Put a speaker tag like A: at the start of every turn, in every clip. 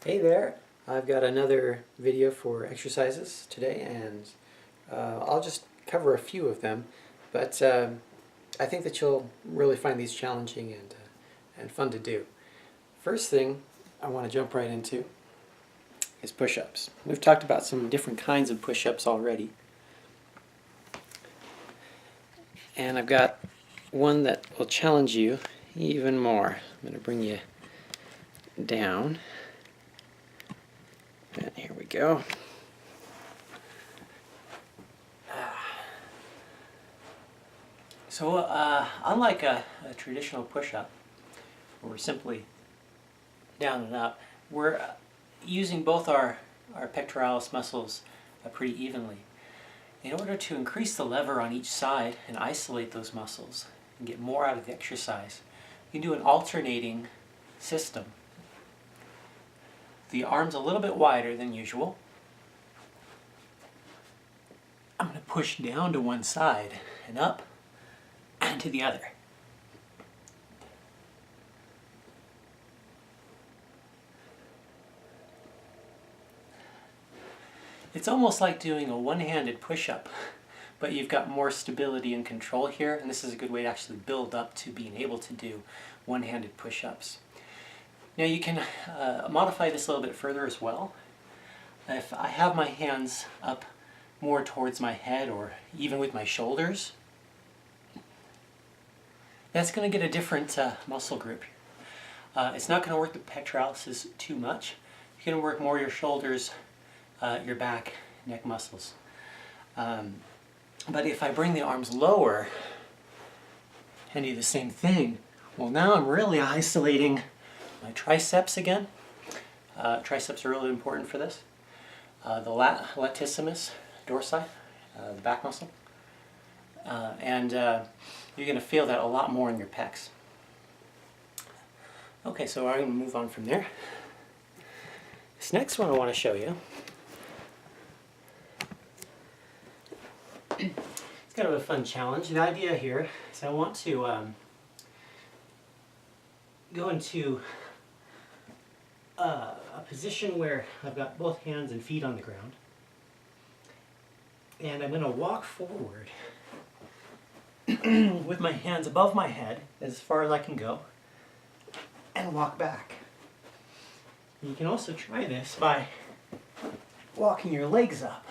A: Hey there, I've got another video for exercises today, and I'll just cover a few of them, but I think that you'll really find these challenging and fun to do. First thing I want to jump right into is push-ups. We've talked about some different kinds of push-ups already, and I've got one that will challenge you even more. I'm going to bring you down. And here we go. So unlike a traditional push-up, where we're simply down and up, we're using both our pectoralis muscles pretty evenly. In order to increase the lever on each side and isolate those muscles and get more out of the exercise, you can do an alternating system. The arm's a little bit wider than usual. I'm going to push down to one side and up and to the other. It's almost like doing a one-handed push-up, but you've got more stability and control here, and this is a good way to actually build up to being able to do one-handed push-ups. Now you can modify this a little bit further as well. If I have my hands up more towards my head or even with my shoulders, that's going to get a different muscle group. It's not going to work the pectoralis too much. You're going to work more your shoulders, your back, neck muscles. But if I bring the arms lower and do the same thing, well, now I'm really isolating my triceps again. Triceps are really important for this. The latissimus dorsi, the back muscle. And you're going to feel that a lot more in your pecs. Okay, so I'm going to move on from there. This next one I want to show you. It's kind of a fun challenge. The idea here is I want to go into a position where I've got both hands and feet on the ground, and I'm going to walk forward with my hands above my head as far as I can go and walk back. You can also try this by walking your legs up.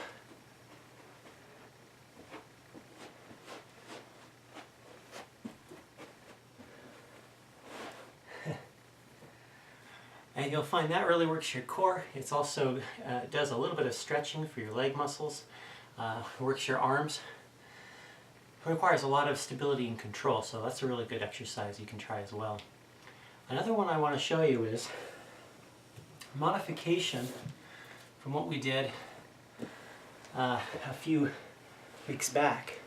A: And you'll find that really works your core. It's also does a little bit of stretching for your leg muscles, works your arms. It requires a lot of stability and control, so that's a really good exercise you can try as well. Another one I want to show you is a modification from what we did a few weeks back.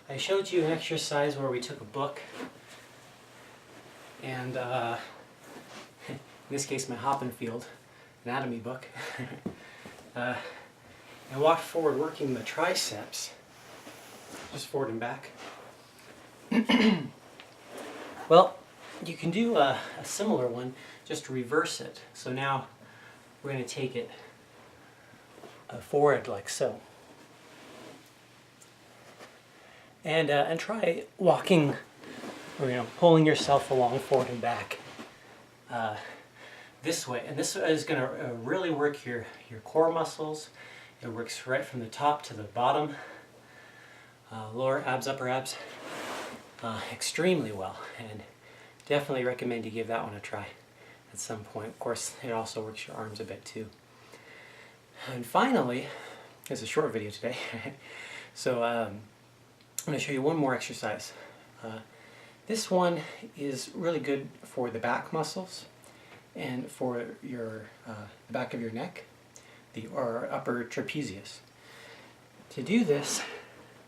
A: I showed you an exercise where we took a book and in this case my Hoppenfield anatomy book, and walked forward working the triceps, just forward and back. Well, you can do a similar one, just reverse it. So now we're going to take it forward like so. And try walking, or pulling yourself along forward and back. This way, and this is going to really work your core muscles. It works right from the top to the bottom, lower abs, upper abs, extremely well, and definitely recommend you give that one a try at some point. Of course, it also works your arms a bit too. And finally, it's a short video today, so I'm going to show you one more exercise. This one is really good for the back muscles and for your the back of your neck, or upper trapezius. To do this,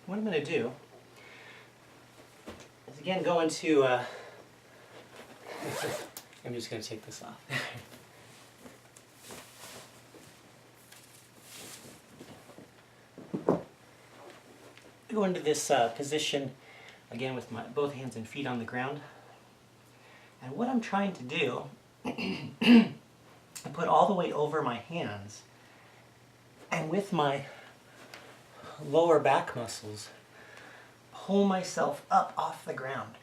A: what I'm going to do is again go into I'm just going to take this off. Go into this position again with my both hands and feet on the ground, and what I'm trying to do and put all the weight over my hands, and with my lower back muscles, pull myself up off the ground.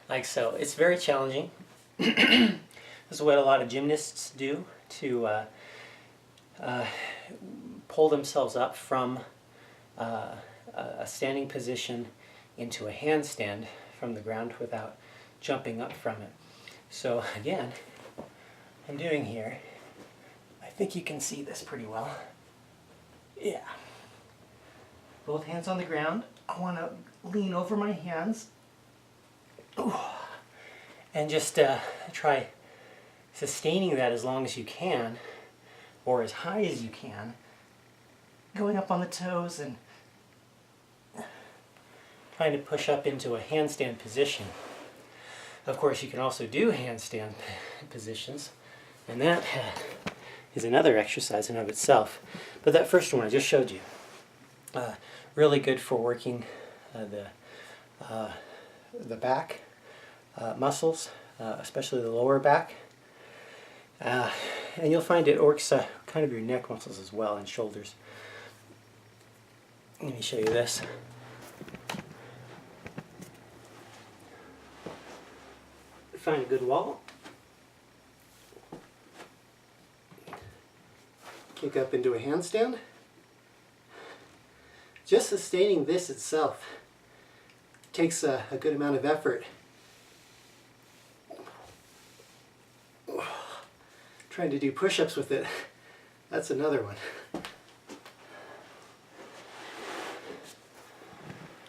A: Like so. It's very challenging. This is what a lot of gymnasts do to pull themselves up from a standing position into a handstand from the ground without jumping up from it. So again, I'm doing here, I think you can see this pretty well. Yeah. Both hands on the ground. I want to lean over my hands. Ooh. And just try sustaining that as long as you can, or as high as you can, going up on the toes and trying to push up into a handstand position. Of course, you can also do handstand positions, and that is another exercise in of itself. But that first one I just showed you, really good for working the back muscles, especially the lower back. And you'll find it works kind of your neck muscles as well, and shoulders. Let me show you this. Find a good wall. Kick up into a handstand. Just sustaining this itself takes a good amount of effort. Trying to do push-ups with it, that's another one.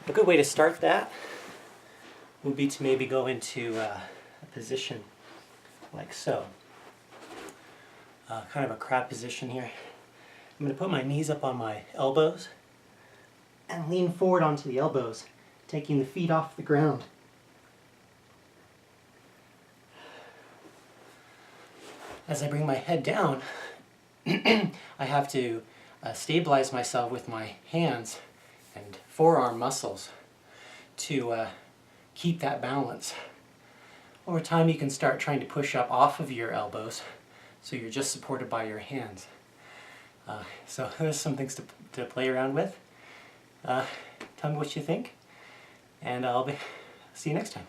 A: A good way to start that would be to maybe go into a position like so. Kind of a crab position here. I'm going to put my knees up on my elbows and lean forward onto the elbows, taking the feet off the ground. As I bring my head down, I have to stabilize myself with my hands and forearm muscles to keep that balance. Over time you can start trying to push up off of your elbows so you're just supported by your hands. So there's some things to play around with. Tell me what you think, and I'll see you next time.